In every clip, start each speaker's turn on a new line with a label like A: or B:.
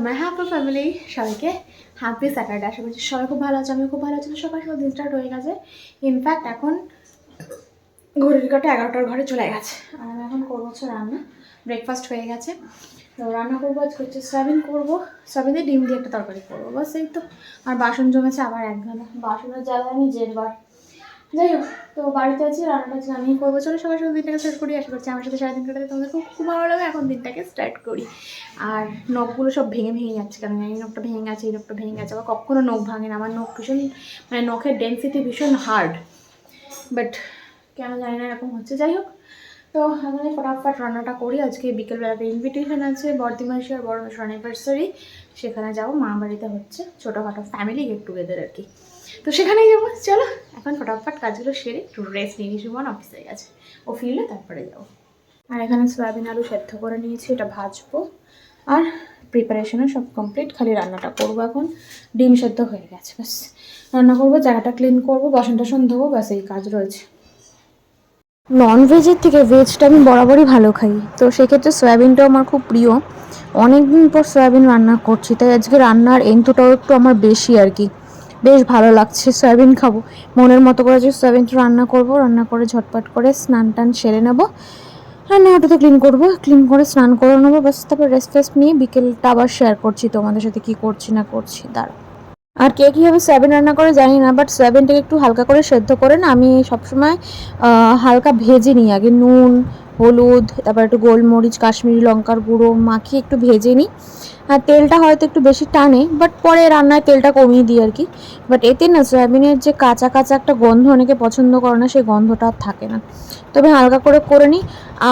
A: মাই happy family, সবাইকে happy Saturday. আশা করছি সবাই খুব ভালো আছে, আমি খুব ভালো আছি। সকাল সকাল দিন স্টার্ট হয়ে গেছে। ইনফ্যাক্ট এখন ঘড়ির কাটা 11টার ঘরে চলে গেছে। আর আমি এখন করবো হচ্ছে রান্না। ব্রেকফাস্ট হয়ে গেছে, তো রান্না করবো আজকে হচ্ছে সয়াবিন করবো, সয়াবিন দিয়ে ডিম দিয়ে একটা তরকারি করবো, বাস এই তো। আর বাসন জমেছে আবার এক গালা, বাসনের জ্বালা আমি জেরবার। যাই হোক, তো বাড়িতে আছি, রান্নাটা আজকে আমিই করবো। চলো সকাল সকাল দিনটাকে স্টার্ট করি। আশা করছি আমার সাথে সারাদিন কাটাতে তোমাদের খুব খুব ভালো লাগে। এখন দিনটাকে স্টার্ট করি। আর নখগুলো সব ভেঙে ভেঙে যাচ্ছে, কারণ এই নখটা ভেঙে গেছে, এই নখটা ভেঙে গেছে। আবার কখনো নখ ভাঙে না, আমার নখ ভীষণ মানে নখের ডেন্সিটি ভীষণ হার্ড, বাট কেন জানি না এরকম হচ্ছে। যাই হোক, তো এখন ফটাফট রান্নাটা করি। আজকে বিকেলবেলাতে ইনভিটেশন আছে বর্দিমাসি আর বড় মাসের অ্যানিভার্সারি, সেখানে যাবো। মা বাড়িতে হচ্ছে ছোটোখাটো ফ্যামিলি গেট টুগেদার আর কি, তো সেখানেই যাবো। চলো এখন ফটাফট কাজগুলো সেরে একটু রেস্ট নিয়ে নিয়েছি। সুমন অফিসে গেছে, ও ফিরলে তারপরে যাবো। আর এখানে সয়াবিন আলু সেদ্ধ করে নিয়েছি, এটা ভাজবো। আর প্রিপারেশনও সব কমপ্লিট, খালি রান্নাটা করবো এখন। ডিম সেদ্ধ হয়ে গেছে, ব্যাস রান্না করবো, জায়গাটা ক্লিন করবো, বাসন টাসন ধোবো, ব্যাস এই কাজ রয়েছে। নন ভেজের থেকে ভেজটা আমি বরাবরই ভালো খাই, তো সেক্ষেত্রে সয়াবিনটাও আমার খুব প্রিয়। অনেক দিন পর সয়াবিন রান্না করছি, তাই আজকে রান্নার এন্থটাও একটু আমার বেশি আর কি। বেশ ভালো লাগছে, সয়াবিন খাবো মনের মতো করে। যে সয়াবিনটা রান্না করবো, রান্না করে ঝটপট করে স্নান টান সেরে নেবো। রান্নাঘরটা তো ক্লিন করবো, ক্লিন করে স্নান করে নেবো, বাস তারপর রেস্ট ফেস্ট নিয়ে বিকেলটা আবার শেয়ার করছি তোমাদের সাথে কী করছি না করছি। দাঁড়া, আর কে কীভাবে সয়াবিন রান্না করে জানি না, বাট সয়াবিনটাকে একটু হালকা করে সেদ্ধ করে না, আমি সবসময় হালকা ভেজে নিই আগে। নুন হলুদ, তারপর একটু গোলমরিচ কাশ্মীরি লঙ্কার গুঁড়ো মাখিয়ে একটু ভেজে নিই। আর তেলটা হয়তো একটু বেশি টানে, বাট পরে রান্নায় তেলটা কমিয়ে দিই আর কি। বাট এতে না সয়াবিনের যে কাঁচা কাঁচা একটা গন্ধ, অনেকে পছন্দ করে না, সেই গন্ধটা আর থাকে না। তবে হালকা করে নিই।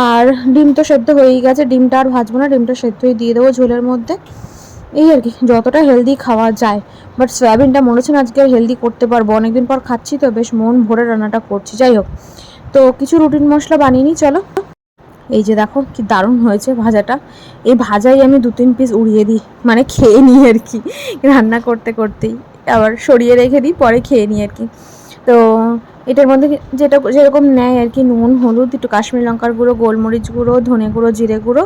A: আর ডিম তো সেদ্ধ হয়েই গেছে, ডিমটা আর ভাজবো না, ডিমটা সেদ্ধই দিয়ে দেবো ঝোলের মধ্যে। এই আর কি, যতটা হেলদি খাওয়া যায়। বাট সয়াবিনটা মনে হচ্ছে না আজকে হেলদি করতে পারবো, অনেকদিন পর খাচ্ছি তো বেশ মন ভরে রান্নাটা করছি। যাই হোক, তো কিছু রুটিন মশলা বানিয়ে নিই চলো। এই যে দেখো কি দারুণ হয়েছে ভাজাটা। এই ভাজাই আমি 2-3 পিস উড়িয়ে দিই, মানে খেয়ে নিই আর কি, রান্না করতে করতেই আবার সরিয়ে রেখে দিই, পরে খেয়ে নিই আর কি। তো এটার মধ্যে যেরকম নেয় আর কি, নুন হলুদ একটু কাশ্মীরি লঙ্কার গুঁড়ো গোলমরিচ গুঁড়ো ধনে গুঁড়ো জিরে গুঁড়ো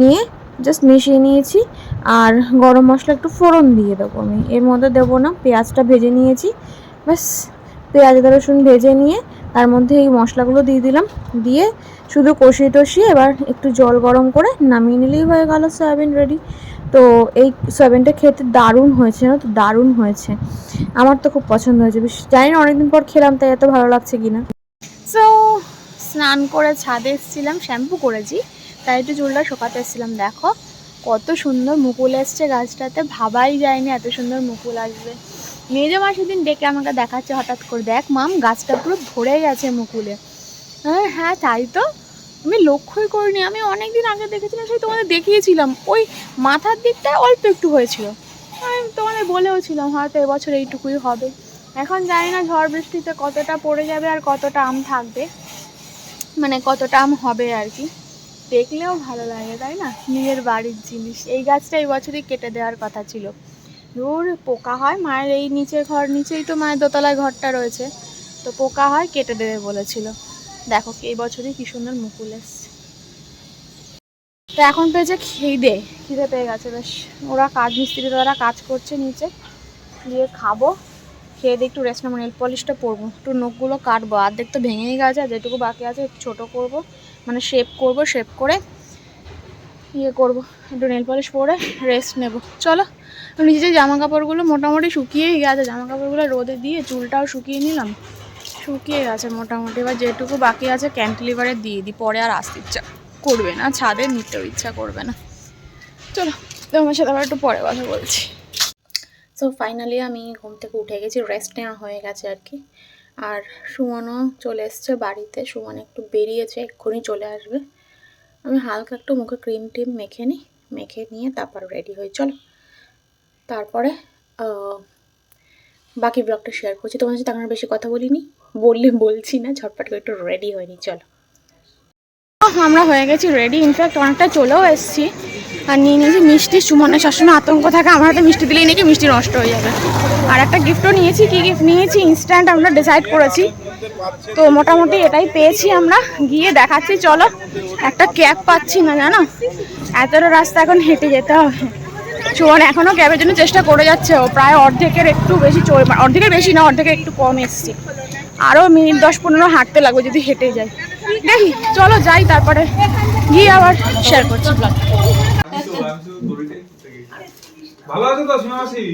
A: নিয়ে জাস্ট মিশিয়ে নিয়েছি। আর গরম মশলা একটু ফোড়ন দিয়ে দেবো আমি, এর মধ্যে দেবো না। পেঁয়াজটা ভেজে নিয়েছি, ব্যাস পেঁয়াজ আদা রসুন ভেজে নিয়ে তার মধ্যে এই মশলাগুলো দিয়ে দিলাম। দিয়ে শুধু কষিয়ে টষিয়ে এবার একটু জল গরম করে নামিয়ে নিলেই হয়ে গেল, সয়াবিন রেডি। তো এই সয়াবিনটা খেতে দারুণ হয়েছে না, তো দারুণ হয়েছে, আমার তো খুব পছন্দ হয়েছে। জানি না অনেকদিন পর খেলাম তাই এত ভালো লাগছে কিনা। সো স্নান করে ছাদে এসেছিলাম, শ্যাম্পু করেছি, তাই একটু চুলটা শোকাতে এসেছিলাম। দেখো কত সুন্দর মুকুল এসছে গাছটাতে, ভাবাই যায়নি এত সুন্দর মুকুল আসবে। মেজো মা সেদিন ডেকে আমাকে দেখাচ্ছে হঠাৎ করে, দেখ মাম গাছটা পুরো ভরে গেছে মুকুলে। হ্যাঁ তাই তো, আমি লক্ষ্যই করিনি, আমি অনেক দিন আগে দেখেছিলাম, সেই তোমাদের দেখিয়েছিলাম, ওই মাথার দিকটা অল্প একটু হয়েছিল। আমি তোমাদের বলেও ছিলাম হয়তো এবছর এইটুকুই হবে। এখন জানি না ঝড় বৃষ্টিতে কতটা পড়ে যাবে আর কতটা আম থাকবে, মানে কতটা আম হবে আর কি। দেখলেও ভালো লাগে তাই না, নিজের বাড়ির জিনিস। এই গাছটা এই বছরই কেটে দেওয়ার কথা ছিল, দূর পোকা হয় মায়ের এই নিচের ঘর, নিচেই তো মায়ের দোতলায় ঘরটা রয়েছে, তো পোকা হয় কেটে দেবে বলেছিল। দেখো এই বছরই কি সুন্দর মুকুল এসছে। তো এখন পেয়েছে খিদে পেয়ে গেছে বেশ। ওরা মিস্ত্রি দ্বারা কাজ করছে নিচে, দিয়ে খাবো, খেয়ে দিয়ে একটু রেস্ট নেবো, নেল পলিশটা পরবো, একটু নখগুলো কাটবো, অর্ধেক তো ভেঙেই গেছে, আর যেটুকু বাকি আছে একটু ছোটো করবো, মানে শেপ করে ইয়ে করবো, একটু নেল পলিশ পরে রেস্ট নেবো। চলো, নিজের জামা কাপড়গুলো মোটামুটি শুকিয়েই গেছে, জামা কাপড়গুলো রোদে দিয়ে চুলটাও শুকিয়ে নিলাম, শুকিয়ে গেছে মোটামুটি। এবার যেটুকু বাকি আছে ক্যান্টিলিভারে দিয়ে দিই, পরে আর আসতে ইচ্ছা করবে না, ছাদে নিতেও ইচ্ছা করবে না। চলো তোমার সাথে আবার একটু পরে কথা বলছি। সো ফাইনালি আমি ঘুম থেকে উঠে গেছি, রেস্ট নেওয়া হয়ে গেছে আর কি। আর সুমনও চলে এসছে বাড়িতে, সুমন একটু বেরিয়েছে, এক্ষুনি চলে আসবে। আমি হালকা একটু মুখে ক্রিম টিম মেখে নিয়ে তারপর রেডি হই। চলো তারপরে বাকি ব্লগটা শেয়ার করছি তোমার সাথে। তখন বেশি কথা বলছি না, ঝটপট করে একটু রেডি হয়নি। চলো, আমরা হয়ে গেছি রেডি, ইনফ্যাক্ট অনেকটা চলেও এসেছি। আর নিয়ে নিয়েছি মিষ্টি, সুমনের সবসময় আতঙ্ক থাকে আমার হাতে মিষ্টি দিলেই নাকি মিষ্টি নষ্ট হয়ে যাবে। আর একটা গিফটও নিয়েছি, কী গিফট নিয়েছি ইনস্ট্যান্ট আমরা ডিসাইড করেছি, তো মোটামুটি এটাই পেয়েছি আমরা, গিয়ে দেখাচ্ছি চলো। একটা ক্যাব পাচ্ছি না জানো, এতটা রাস্তা এখন হেঁটে যেতে হবে, সুমন এখনো ক্যাবের জন্য চেষ্টা করে যাচ্ছে, ও প্রায় অর্ধেকের একটু বেশি অর্ধেকের বেশি না, অর্ধেকের একটু কম এসছে। আরও মিনিট 10-15 হাঁটতে লাগবে যদি হেঁটে যাই। দেখি চলো যাই, তারপরে গিয়ে আবার শেয়ার করছি ব্লগ।
B: ভালো আছে তো সোনামাসি?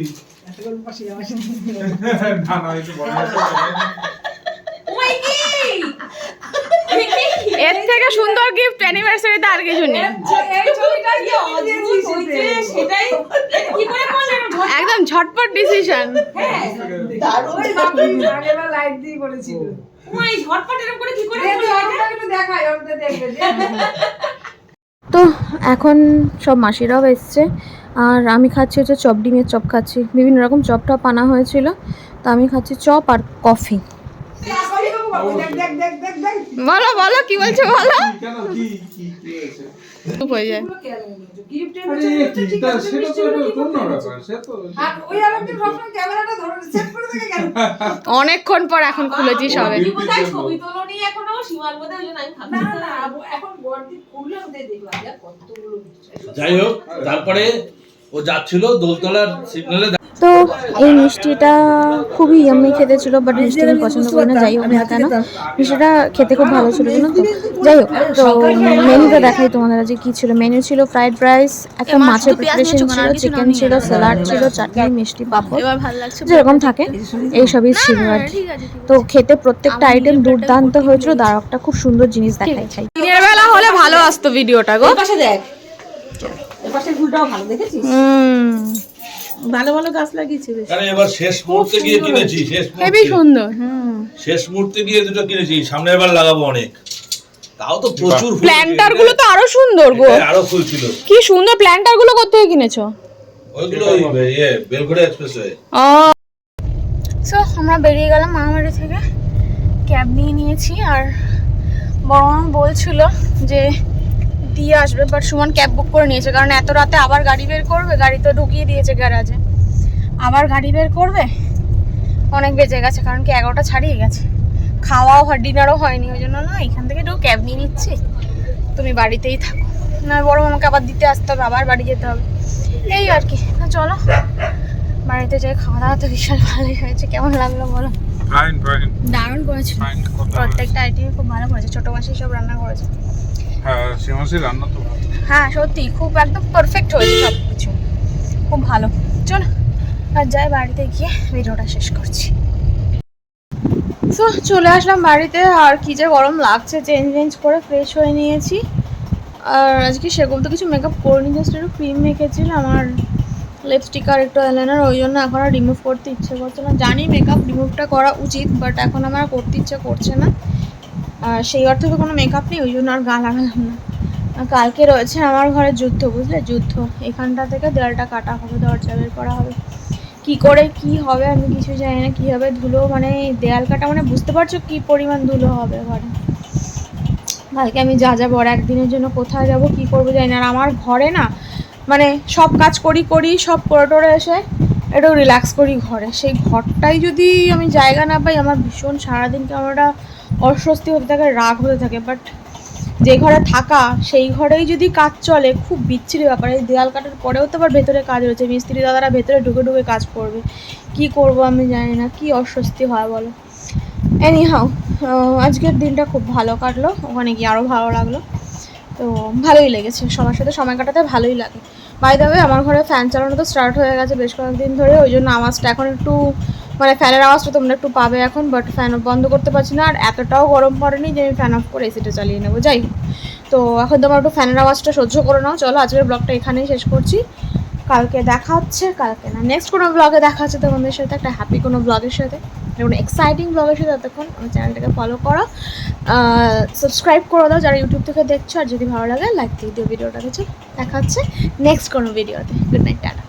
A: এর থেকে সুন্দর গিফট অ্যানিভার্সারিতে আর কিছু নেই। একদম ঝটপট ডিসিশন। তো এখন সব মাসিরাও এসছে, আর আমি খাচ্ছি হচ্ছে চপ, ডিমের চপ খাচ্ছি। বিভিন্ন রকম চপ টপ আনা হয়েছিল, তো আমি খাচ্ছি চপ আর কফি। বলো বলো কি বলছো বলো। হয়ে যায় অনেকক্ষণ পর এখন খুলেছি সবে।
C: যাই হোক, তারপরে ও যাচ্ছিল দোলতলার সিগন্যালে।
A: তো এই মিষ্টিটা খুবই ইয়াম্মি খেতে ছিল, বাট মিষ্টি আমি পছন্দ করি না। যাই হোক না কেন, মিষ্টিটা খেতে খুব ভালো ছিল না। তো যাই হোক, তো মেনুটা দেখাই তোমাদের আজকে কী ছিল। মেনু ছিল ফ্রাইড রাইস, একটা মাছের প্রিপারেশন ছিল, চিকেন ছিল, স্যালাড ছিল, চাটনি, মিষ্টি, পাঁপড়, যেরকম থাকে এইসবই ছিল আর কি। তো খেতে প্রত্যেকটা আইটেম দুর্দান্ত হয়েছিল। দাঁড়কটা খুব সুন্দর জিনিস দেখাই। দিনের বেলা হলে ভালো আসতো ভিডিওটা গো।
D: দেখ, এপাশের ফুলটাও ভালো দেখেছিস? ভালো ভালো গাছ লাগিয়েছে বেশ।
C: আরে এবার শেষ মুহূর্তে গিয়ে কিনেছি,
A: হেবি সুন্দর।
C: শেষ মুহূর্তে গিয়ে দুটো কিনেছি, সামনে এবার লাগাবো অনেক। তাও তো প্রচুর ফুল।
A: প্ল্যান্টার গুলো তো আরো সুন্দর গো,
C: আরো ফুল ছিল।
A: কি সুন্দর প্ল্যান্টার গুলো কোথায় কিনেছো?
C: ওইগুলো বেলঘড়ি এক্সপ্রেসওয়ে।
A: সো আমরা বেরিয়ে গেলাম মামাবাড়ি থেকে, ক্যাব নিয়ে নিয়েছি। আর বড় মামা বলছিল যে দিয়ে আসবে, বাট সুমন ক্যাব বুক করে নিয়েছে, কারণ এত রাতে আবার গাড়ি বের করবে। গাড়ি তো ঢুকিয়ে দিয়েছে গ্যারাজে, আবার গাড়ি বের করবে, অনেক বেজে গেছে, কারণ কি 11টা ছাড়িয়ে গেছে। খাওয়াও হয়, ডিনারও হয়নি, ওই জন্য না এখান থেকে একটু ক্যাব নিয়ে নিচ্ছি, তুমি বাড়িতেই থাকো। না বড় মামাকে আবার দিতে আসতে হবে, আবার বাড়ি যেতে হবে, এই আর কি। চলো বাড়িতে যাই। খাওয়া দাওয়া তো বিশাল ভালোই হয়েছে। কেমন লাগলো বলো? দারুণ করেছে, প্রত্যেকটা আইটেম খুব ভালো করেছে। ছোট মাসি সব রান্না করেছে। হ্যাঁ সত্যি খুব একদম পারফেক্ট হয়েছে সব কিছু, খুব ভালো। চলো আর যাই, বাড়িতে গিয়ে ভিডিওটা শেষ করছি। সো চলে আসলাম বাড়িতে, আর কি যে গরম লাগছে। চেঞ্জ করে ফ্রেশ হয়ে নিয়েছি। আর আজকে সেরকম তো কিছু মেকআপ করিনি, জাস্ট একটু ক্রিম মেখেছিলাম, আর লিপস্টিক আর একটু আইলাইনার, ওই জন্য এখন আর রিমুভ করতে ইচ্ছে করছে না। জানি মেকআপ রিমুভটা করা উচিত, বাট এখন আমার করতে ইচ্ছে করছে না। আর সেই অর্থে তো কোনো মেকআপ নেই, ওই জন্য আর গা লাগালাম না। কালকে রয়েছে আমার ঘরে যুদ্ধ, বুঝলে, যুদ্ধ। এখানটা থেকে দেয়ালটা কাটা হবে, দরজা বের করা হবে। কি করে কি হবে আমি কিছু জানি না। কী হবে ধুলো, মানে দেয়াল কাটা মানে বুঝতে পারছো কি পরিমাণ ধুলো হবে ঘরে। কালকে আমি যাবো আর একদিনের জন্য, কোথায় যাব কি করবো জানি না। আর আমার ঘরে না মানে সব কাজ করি সব করে এসে একটু রিল্যাক্স করি ঘরে, সেই ঘরটাই যদি আমি জায়গা না পাই, আমার ভীষণ সারাদিন কেমন একটা অস্বস্তি হতে থাকে, রাগ হতে থাকে। বাট যে ঘরে থাকা, সেই ঘরেই যদি কাজ চলে, খুব বিচ্ছিরি ব্যাপার। এই দেয়াল কাটার পরেও তো আবার ভেতরে কাজ রয়েছে, মিস্ত্রি দাদারা ভেতরে ঢুকে কাজ করবে। কি করব আমি জানি না, কি অস্বস্তি হয় বলো। এনিহাউ আজকের দিনটা খুব ভালো কাটলো, ওখানে গিয়ে আরও ভালো লাগলো। তো ভালোই লেগেছে, সবার সাথে সময় কাটাতে ভালোই লাগে। বাই দ্য ওয়ে, আমার ঘরে ফ্যান চালানো তো স্টার্ট হয়ে গেছে বেশ কয়েকদিন ধরে, ওই জন্য আওয়াজটা এখন একটু মানে ফ্যানের আওয়াজটা তোমরা একটু পাবে এখন, বাট ফ্যান বন্ধ করতে পারছি না। আর এতটাও গরম পড়েনি যে আমি ফ্যান অফ করে এসিটা চালিয়ে নেবো। যাই হোক, তো এখন তোমরা একটু ফ্যানের আওয়াজটা সহ্য করে নাও। চলো আজকের ব্লগটা এখানেই শেষ করছি। কালকে দেখা হচ্ছে, কালকে না নেক্সট কোনো ব্লগে দেখা হচ্ছে তোমাদের সাথে, একটা হ্যাপি কোনো ব্লগের সাথে, কোনো এক্সাইটিং ব্লগের সাথে। ততক্ষণ আমার চ্যানেলটাকে ফলো করো, সাবস্ক্রাইব করে দাও যারা ইউটিউব থেকে দেখছো, আর যদি ভালো লাগে লাইক দিয়ে দিও ভিডিওটাকে। দেখা হচ্ছে নেক্সট কোনো ভিডিওতে। Good night, tata.